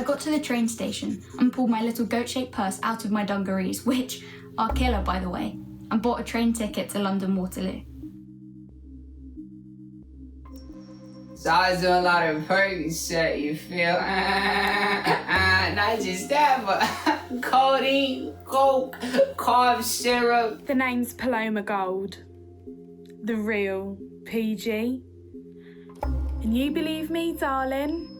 I got to the train station and pulled my little goat-shaped purse out of my dungarees, which are killer, by the way, and bought a train ticket to London Waterloo. So I was doing a lot of Percocet, you feel? Not just that, but codeine, coke, cough syrup. The name's Paloma Gold. The real PG. And you believe me, darling?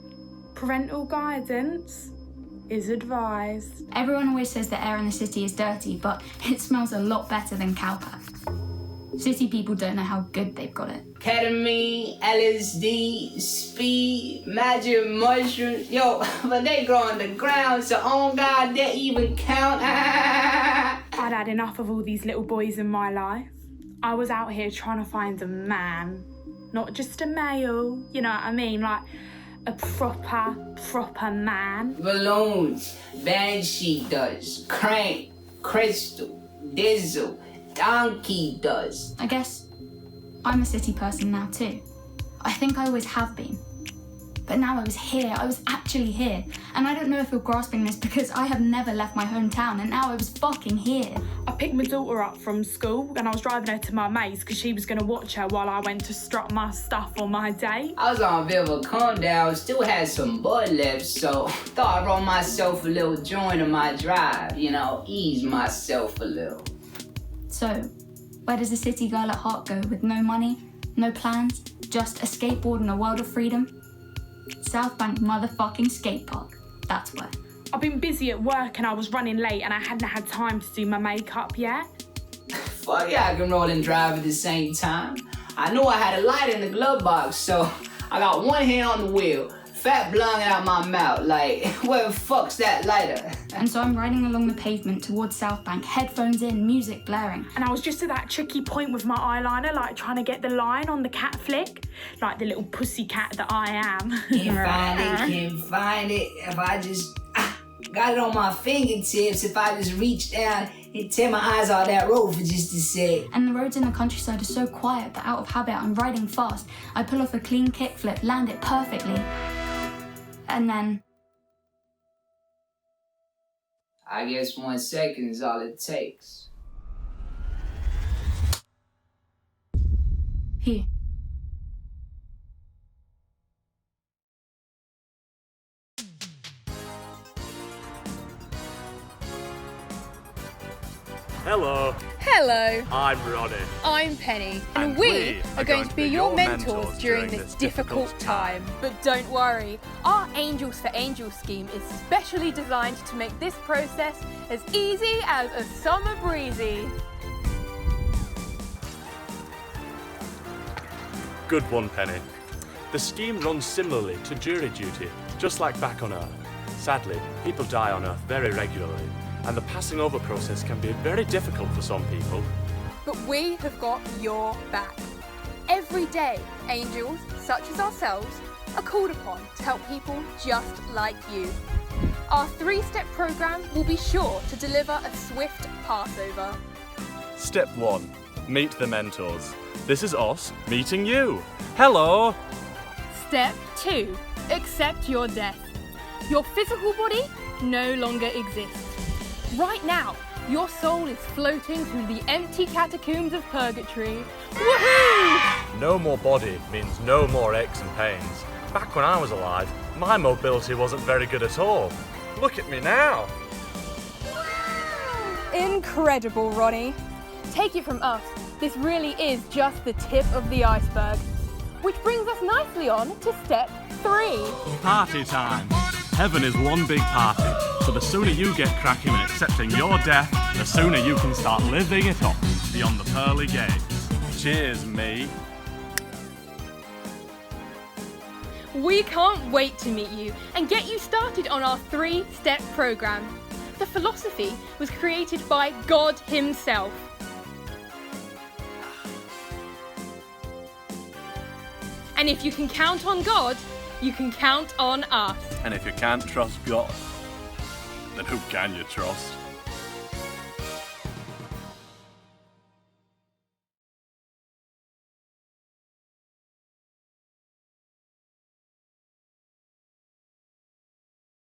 Parental guidance is advised. Everyone always says the air in the city is dirty, but it smells a lot better than cowpack. City people don't know how good they've got it. Ketamine, LSD, speed, magic mushrooms. Yo, but they grow on the ground, so on God, they even count. I'd had enough of all these little boys in my life. I was out here trying to find a man. Not just a male, you know what I mean? Like a proper man. Balloons, Banshee does, Crank, Crystal, Dizzle, Donkey does. I guess I'm a city person now too. I think I always have been. But now I was here, I was actually here. And I don't know if you're grasping this because I have never left my hometown and now I was fucking here. I picked my daughter up from school and I was driving her to my mate's because she was going to watch her while I went to strut my stuff on my date. I was on a bit of a calm down, still had some bud left, so thought I'd roll myself a little joint on my drive, you know, ease myself a little. So, where does a city girl at heart go with no money, no plans, just a skateboard and a world of freedom? South Bank motherfucking skate park. That's where. I've been busy at work and I was running late and I hadn't had time to do my makeup yet. Fuck yeah, I can roll and drive at the same time. I knew I had a light in the glove box, so I got one hand on the wheel, fat blunt out my mouth, like, where the fuck's that lighter? And so I'm riding along the pavement towards South Bank, headphones in, music blaring. And I was just at that tricky point with my eyeliner, like trying to get the line on the cat flick, like the little pussy cat that I am. Can't find it. If I just got it on my fingertips, if I just reach down and tear my eyes out that road for just a sec. And the roads in the countryside are so quiet that out of habit I'm riding fast. I pull off a clean kickflip, land it perfectly. And then... I guess 1 second is all it takes. Here. Hello, Hello, I'm Ronnie. I'm Penny, and we are going to be your mentors during this difficult time. But don't worry, our Angels for Angels scheme is specially designed to make this process as easy as a summer breezy. Good one, Penny. The scheme runs similarly to jury duty, just like back on Earth. Sadly, people die on Earth very regularly, and the passing over process can be very difficult for some people. But we have got your back. Every day, angels, such as ourselves, are called upon to help people just like you. Our 3-step program will be sure to deliver a swift passover. Step 1. Meet the mentors. This is us meeting you. Hello! Step 2. Accept your death. Your physical body no longer exists. Right now, your soul is floating through the empty catacombs of purgatory. Woohoo! No more body means no more aches and pains. Back when I was alive, my mobility wasn't very good at all. Look at me now. Incredible, Ronnie. Take it from us, this really is just the tip of the iceberg. Which brings us nicely on to step 3. Party time. Heaven is one big party, so the sooner you get cracking and accepting your death, the sooner you can start living it up beyond the pearly gates. Cheers, me. We can't wait to meet you and get you started on our 3-step program. The philosophy was created by God himself. And if you can count on God, you can count on us. And if you can't trust God, then who can you trust?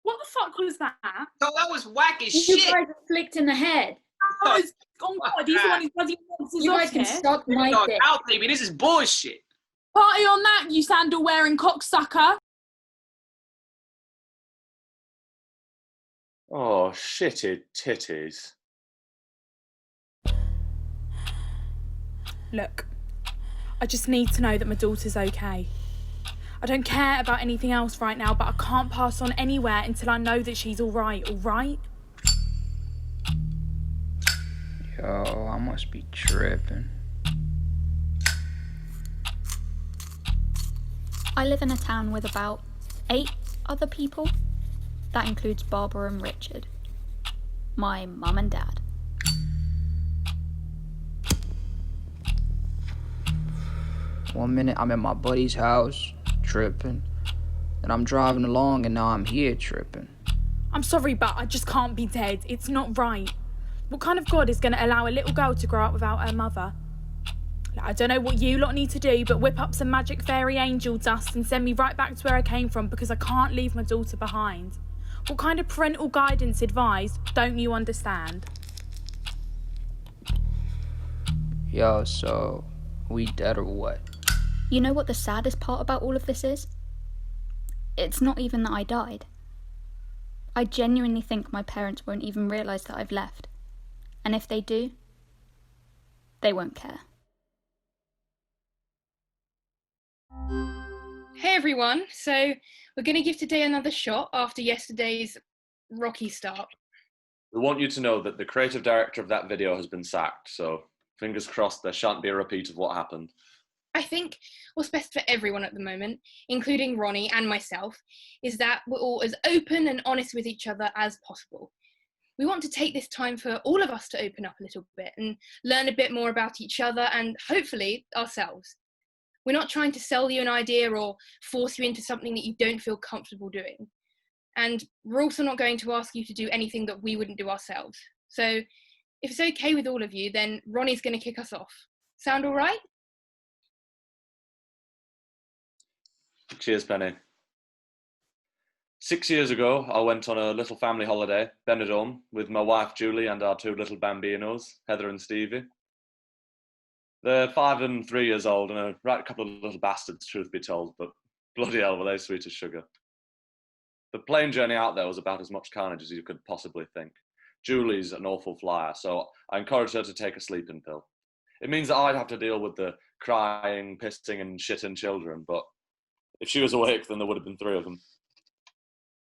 What the fuck was that? So that was whack as You shit. guys are flicked in the head. Oh, God, he's the one who's bloody wants us You off guys can here. suck my Dog dick. out, baby. This is bullshit. Party on that, you sandal-wearing cocksucker. Oh, shitty titties. Look, I just need to know that my daughter's okay. I don't care about anything else right now, but I can't pass on anywhere until I know that she's all right? Yo, I must be tripping. I live in a town with about 8 other people. That includes Barbara and Richard, my mum and dad. One minute I'm at my buddy's house, tripping. Then I'm driving along and now I'm here tripping. I'm sorry, but I just can't be dead. It's not right. What kind of God is going to allow a little girl to grow up without her mother? I don't know what you lot need to do, but whip up some magic fairy angel dust and send me right back to where I came from, because I can't leave my daughter behind. What kind of parental guidance advised don't you understand? Yo, so we dead or what? You know what the saddest part about all of this is? It's not even that I died. I genuinely think my parents won't even realise that I've left. And if they do, they won't care. Hey everyone, so we're going to give today another shot after yesterday's rocky start. We want you to know that the creative director of that video has been sacked, so fingers crossed there shan't be a repeat of what happened. I think what's best for everyone at the moment, including Ronnie and myself, is that we're all as open and honest with each other as possible. We want to take this time for all of us to open up a little bit and learn a bit more about each other and hopefully ourselves. We're not trying to sell you an idea or force you into something that you don't feel comfortable doing. And we're also not going to ask you to do anything that we wouldn't do ourselves. So if it's okay with all of you, then Ronnie's going to kick us off. Sound all right? Cheers, Penny. 6 years ago, I went on a little family holiday, Benidorm, with my wife Julie and our 2 little bambinos, Heather and Stevie. They're 5 and 3 years old and a right couple of little bastards, truth be told, but bloody hell were they sweet as sugar. The plane journey out there was about as much carnage as you could possibly think. Julie's an awful flyer, so I encouraged her to take a sleeping pill. It means that I'd have to deal with the crying, pissing and shitting children, but if she was awake, then there would have been 3 of them.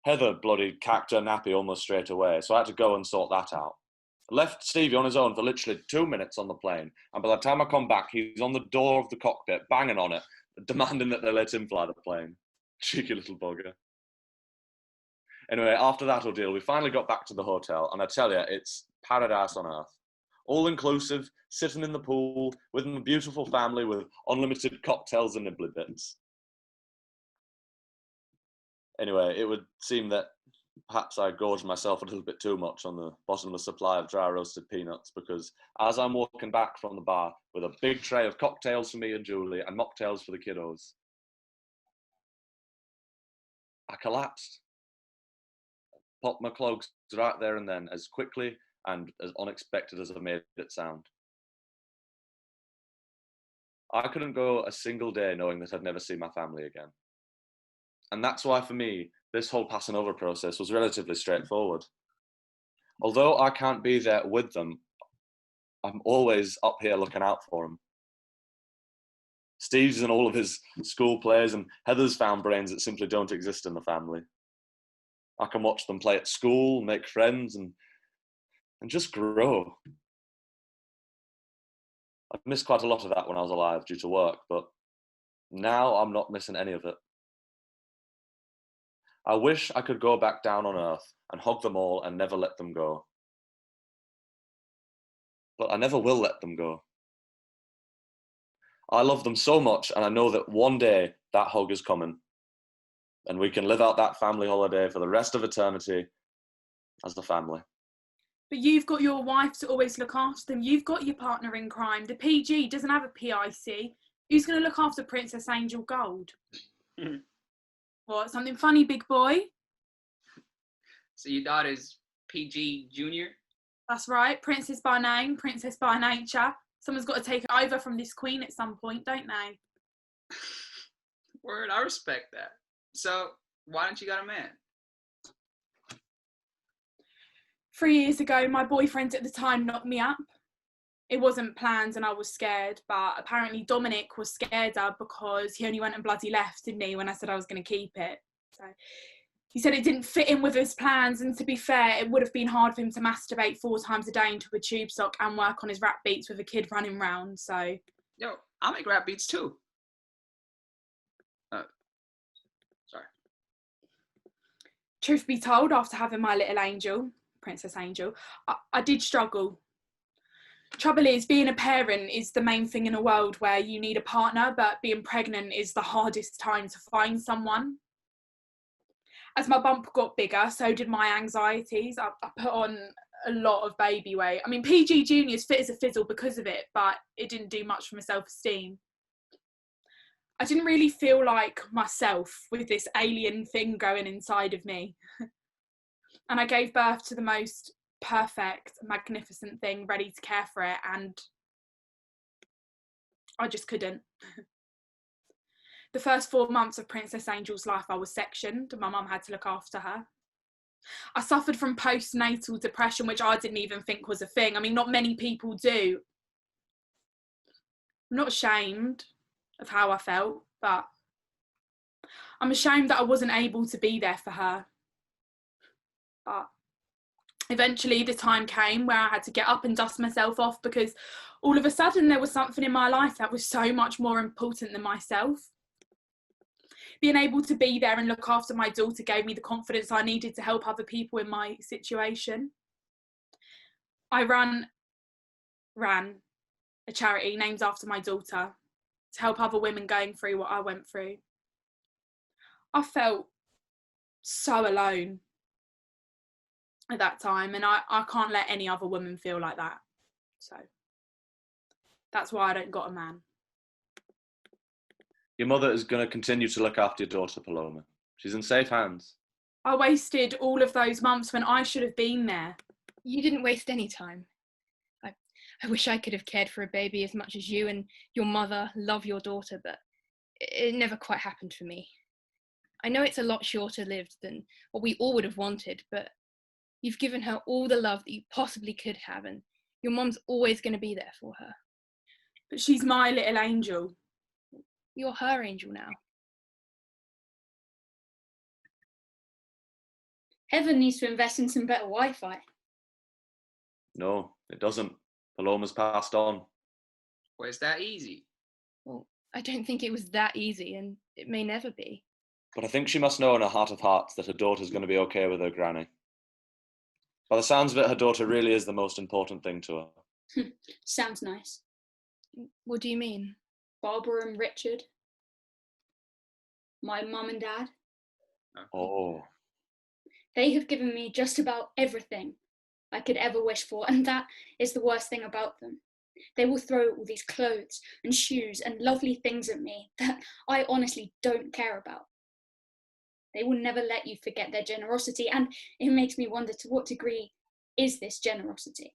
Heather bloody cacked her nappy almost straight away, so I had to go and sort that out. I left Stevie on his own for literally 2 minutes on the plane, and by the time I come back, he's on the door of the cockpit, banging on it, demanding that they let him fly the plane. Cheeky little bugger. Anyway, after that ordeal, we finally got back to the hotel, and I tell you, it's paradise on earth. All-inclusive, sitting in the pool, with my beautiful family with unlimited cocktails and nibbly bits. Anyway, it would seem that perhaps I gorged myself a little bit too much on the bottomless supply of dry roasted peanuts, because as I'm walking back from the bar with a big tray of cocktails for me and Julie and mocktails for the kiddos, I collapsed. Popped my clogs right there and then, as quickly and as unexpected as I made it sound. I couldn't go a single day knowing that I'd never see my family again. And that's why, for me, this whole passing over process was relatively straightforward. Although I can't be there with them, I'm always up here looking out for them. Steve's in all of his school plays, and Heather's found brains that simply don't exist in the family. I can watch them play at school, make friends, and just grow. I've missed quite a lot of that when I was alive due to work, but now I'm not missing any of it. I wish I could go back down on earth and hug them all and never let them go. But I never will let them go. I love them so much, and I know that one day that hug is coming, and we can live out that family holiday for the rest of eternity as a family. But you've got your wife to always look after them. You've got your partner in crime. The PG doesn't have a PIC. Who's going to look after Princess Angel Gold? What, something funny, big boy? So your daughter's PG Junior? That's right, princess by name, princess by nature. Someone's got to take it over from this queen at some point, don't they? Word, I respect that. So why don't you got a man? 3 years ago, my boyfriend at the time knocked me up. It wasn't planned and I was scared, but apparently Dominic was scareder because he only went and bloody left, didn't he, when I said I was going to keep it. So he said it didn't fit in with his plans, and to be fair, it would have been hard for him to masturbate 4 times a day into a tube sock and work on his rap beats with a kid running round, so... Yo, I make rap beats too. Sorry. Truth be told, after having my little angel, Princess Angel, I did struggle. Trouble is, being a parent is the main thing in a world where you need a partner, but being pregnant is the hardest time to find someone. As my bump got bigger, so did my anxieties. I put on a lot of baby weight. I mean, PG Junior's fit as a fizzle because of it, but it didn't do much for my self-esteem. I didn't really feel like myself with this alien thing going inside of me. And I gave birth to the most perfect, magnificent thing, ready to care for it, and I just couldn't. The first 4 months of Princess Angel's life, I was sectioned and my mum had to look after her. I suffered from postnatal depression, which I didn't even think was a thing. I mean, not many people do. I'm not ashamed of how I felt, but I'm ashamed that I wasn't able to be there for her. But eventually the time came where I had to get up and dust myself off, because all of a sudden there was something in my life that was so much more important than myself. Being able to be there and look after my daughter gave me the confidence I needed to help other people in my situation. I ran a charity named after my daughter to help other women going through what I went through. I felt so alone at that time, and I can't let any other woman feel like that. So that's why I don't got a man. Your mother is going to continue to look after your daughter, Paloma. She's in safe hands. I wasted all of those months when I should have been there. You didn't waste any time. I wish I could have cared for a baby as much as you and your mother love your daughter, but it never quite happened for me. I know it's a lot shorter lived than what we all would have wanted, but you've given her all the love that you possibly could have, and your mum's always going to be there for her. But she's my little angel. You're her angel now. Heaven needs to invest in some better Wi-Fi. No, it doesn't. Paloma's passed on. Well, it's that easy. Well, I don't think it was that easy, and it may never be. But I think she must know in her heart of hearts that her daughter's going to be okay with her granny. By the sounds of it, her daughter really is the most important thing to her. Sounds nice. What do you mean? Barbara and Richard. My mum and dad. Oh. They have given me just about everything I could ever wish for, and that is the worst thing about them. They will throw all these clothes and shoes and lovely things at me that I honestly don't care about. They will never let you forget their generosity, and it makes me wonder, to what degree is this generosity?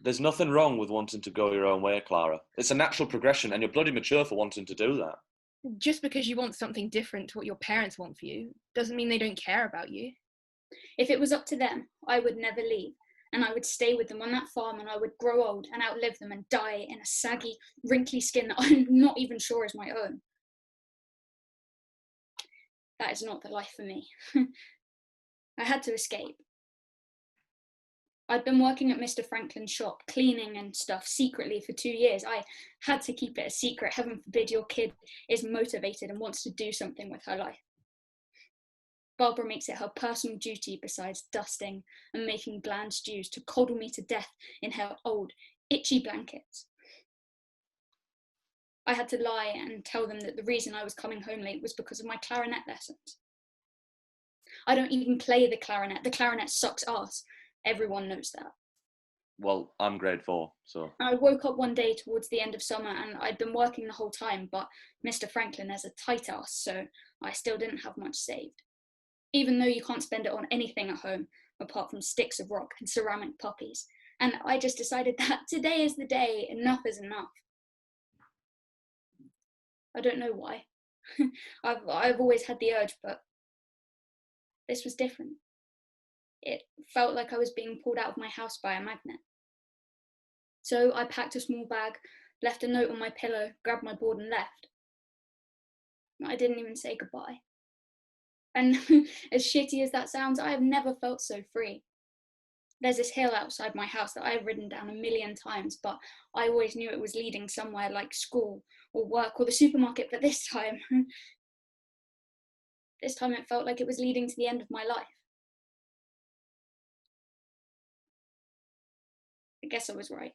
There's nothing wrong with wanting to go your own way, Clara. It's a natural progression, and you're bloody mature for wanting to do that. Just because you want something different to what your parents want for you doesn't mean they don't care about you. If it was up to them, I would never leave, and I would stay with them on that farm, and I would grow old and outlive them and die in a saggy, wrinkly skin that I'm not even sure is my own. That is not the life for me. I had to escape. I'd been working at Mr. Franklin's shop, cleaning and stuff, secretly for 2 years. I had to keep it a secret. Heaven forbid your kid is motivated and wants to do something with her life. Barbara makes it her personal duty, besides dusting and making bland stews, to coddle me to death in her old, itchy blankets. I had to lie and tell them that the reason I was coming home late was because of my clarinet lessons. I don't even play the clarinet. The clarinet sucks ass. Everyone knows that. Well, I'm grade 4, so... I woke up one day towards the end of summer and I'd been working the whole time, but Mr. Franklin has a tight ass, so I still didn't have much saved. Even though you can't spend it on anything at home, apart from sticks of rock and ceramic poppies. And I just decided that today is the day, enough is enough. I don't know why. I've always had the urge, but this was different. It felt like I was being pulled out of my house by a magnet. So I packed a small bag, left a note on my pillow, grabbed my board and left. I didn't even say goodbye. And as shitty as that sounds, I have never felt so free. There's this hill outside my house that I've ridden down a million times, but I always knew it was leading somewhere like school or work or the supermarket, but this time it felt like it was leading to the end of my life. I guess I was right.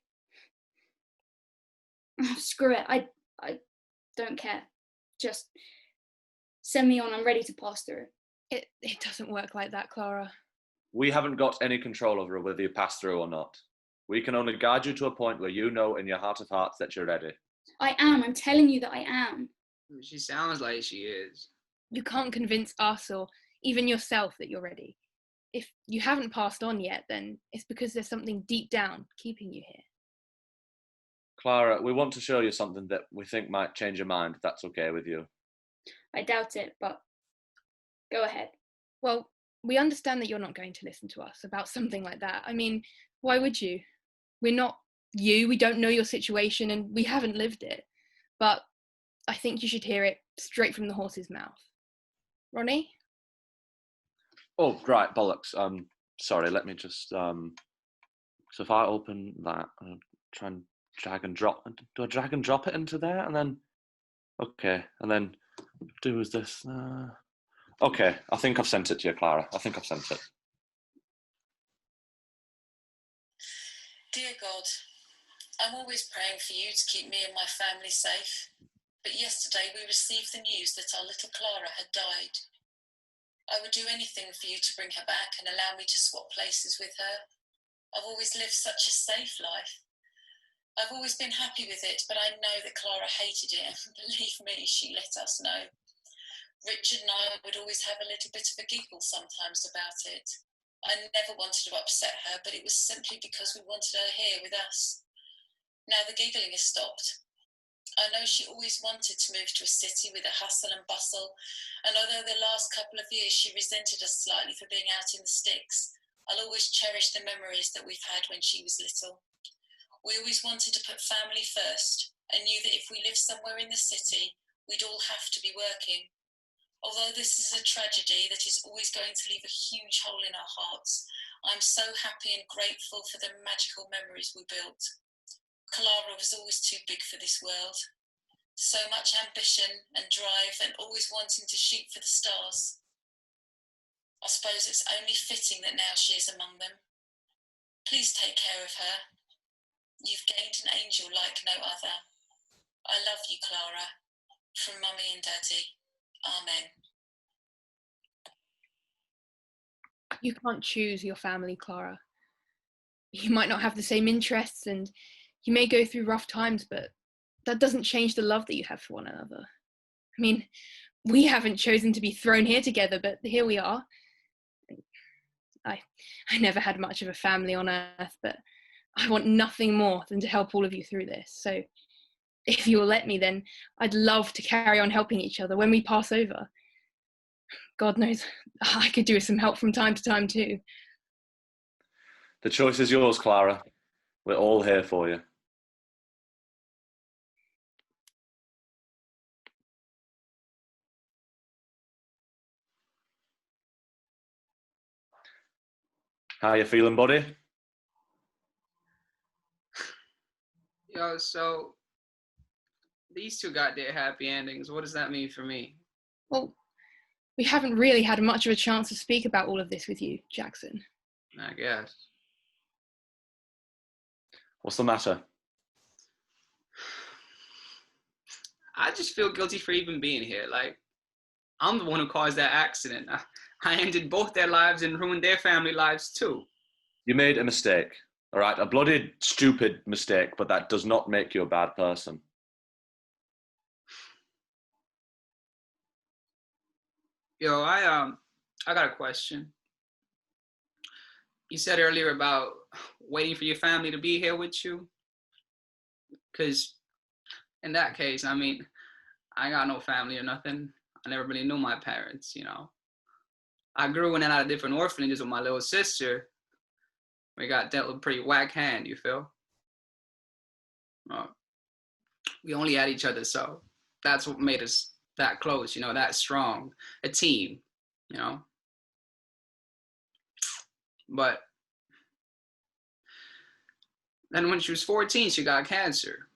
Screw it, I don't care. Just send me on, I'm ready to pass through. It doesn't work like that, Clara. We haven't got any control over whether you pass through or not. We can only guide you to a point where you know in your heart of hearts that you're ready. I'm telling you that I am. She sounds like she is. You can't convince us or even yourself that you're ready. If you haven't passed on yet, then it's because there's something deep down keeping you here. Clara, we want to show you something that we think might change your mind, if that's okay with you. I doubt it, but go ahead. Well, we understand that you're not going to listen to us about something like that. I mean, why would you? We're not you, we don't know your situation, and we haven't lived it. But I think you should hear it straight from the horse's mouth. Ronnie? Oh, right, bollocks. Sorry, let me just, so if I open that, I'll try and drag and drop, do I drag and drop it into there? And then, okay, and then do is this, okay, I think I've sent it to you, Clara. I think I've sent it. Dear God, I'm always praying for you to keep me and my family safe. But yesterday we received the news that our little Clara had died. I would do anything for you to bring her back and allow me to swap places with her. I've always lived such a safe life. I've always been happy with it, but I know that Clara hated it, and believe me, she let us know. Richard and I would always have a little bit of a giggle sometimes about it. I never wanted to upset her, but it was simply because we wanted her here with us. Now the giggling has stopped. I know she always wanted to move to a city with a hustle and bustle, and although the last couple of years she resented us slightly for being out in the sticks, I'll always cherish the memories that we've had when she was little. We always wanted to put family first, and knew that if we lived somewhere in the city, we'd all have to be working. Although this is a tragedy that is always going to leave a huge hole in our hearts, I'm so happy and grateful for the magical memories we built. Clara was always too big for this world. So much ambition and drive and always wanting to shoot for the stars. I suppose it's only fitting that now she is among them. Please take care of her. You've gained an angel like no other. I love you, Clara. From Mummy and Daddy. Amen. You can't choose your family, Clara. You might not have the same interests and you may go through rough times, but that doesn't change the love that you have for one another. I mean, we haven't chosen to be thrown here together, but here we are. I never had much of a family on earth, but I want nothing more than to help all of you through this. So if you will let me, then I'd love to carry on helping each other when we pass over. God knows, I could do with some help from time to time too. The choice is yours, Clara. We're all here for you. How you feeling, buddy? Yo, so these two got their happy endings. What does that mean for me? Well, we haven't really had much of a chance to speak about all of this with you, Jackson. I guess. What's the matter? I just feel guilty for even being here. Like, I'm the one who caused that accident. I ended both their lives and ruined their family lives too. You made a mistake, all right? A bloody stupid mistake, but that does not make you a bad person. Yo, I got a question. you said earlier about waiting for your family to be here with you. Because in that case, I mean, I got no family or nothing. I never really knew my parents, you know. I grew in and out of different orphanages with my little sister. We got dealt with a pretty whack hand, you feel? We only had each other, so that's what made us that close, you know, that strong, a team, you know. But then when she was 14, she got cancer.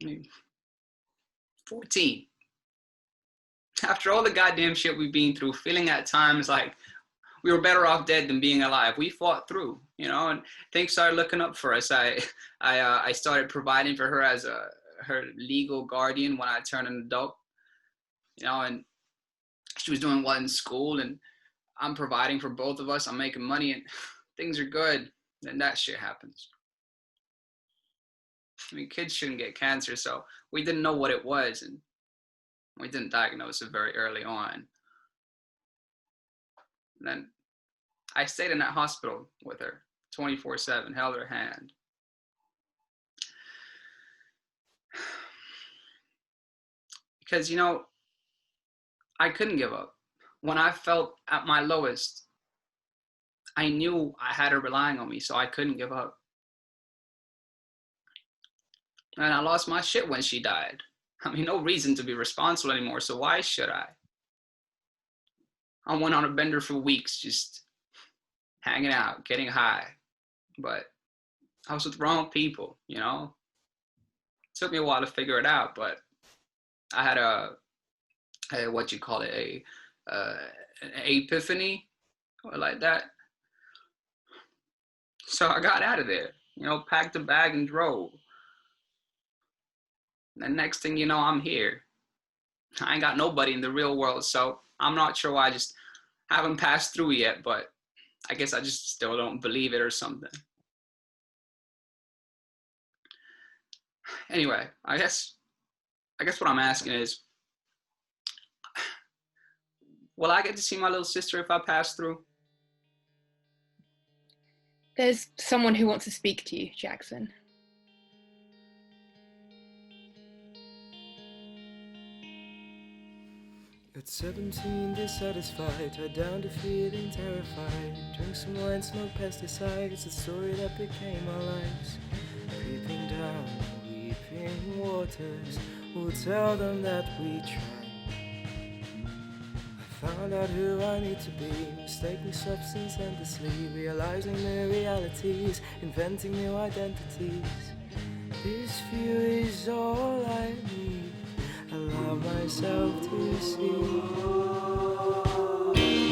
I mean, 14. After all the goddamn shit we've been through, feeling at times like we were better off dead than being alive. We fought through, you know, and things started looking up for us. I started providing for her as her legal guardian when I turned an adult, you know, and she was doing well in school, and I'm providing for both of us. I'm making money, and things are good. Then that shit happens. I mean, kids shouldn't get cancer, so we didn't know what it was, and we didn't diagnose it very early on. And then I stayed in that hospital with her 24/7, held her hand. Because, you know, I couldn't give up. When I felt at my lowest, I knew I had her relying on me, so I couldn't give up. And I lost my shit when she died. I mean, no reason to be responsible anymore, so why should I? I went on a bender for weeks, just hanging out, getting high. But I was with the wrong people, you know? It took me a while to figure it out, but I had an epiphany, or like that. So I got out of there, you know, packed a bag and drove. And the next thing you know, I'm here. I ain't got nobody in the real world, so I'm not sure why I just haven't passed through yet, but I guess I just still don't believe it or something. Anyway, I guess what I'm asking is, will I get to see my little sister if I pass through? There's someone who wants to speak to you, Jackson. At 17, dissatisfied, tied down to feeling terrified. Drink some wine, smoke pesticides, the story that became our lives. Creeping down the weeping waters, we'll tell them that we tried. I found out who I need to be, mistaking substance endlessly, realizing new realities, inventing new identities. This view is all I need. Allow myself to see.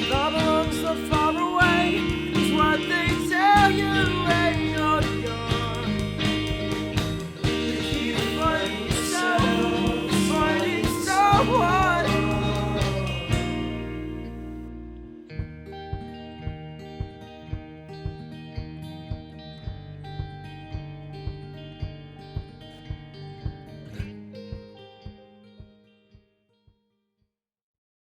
God belongs to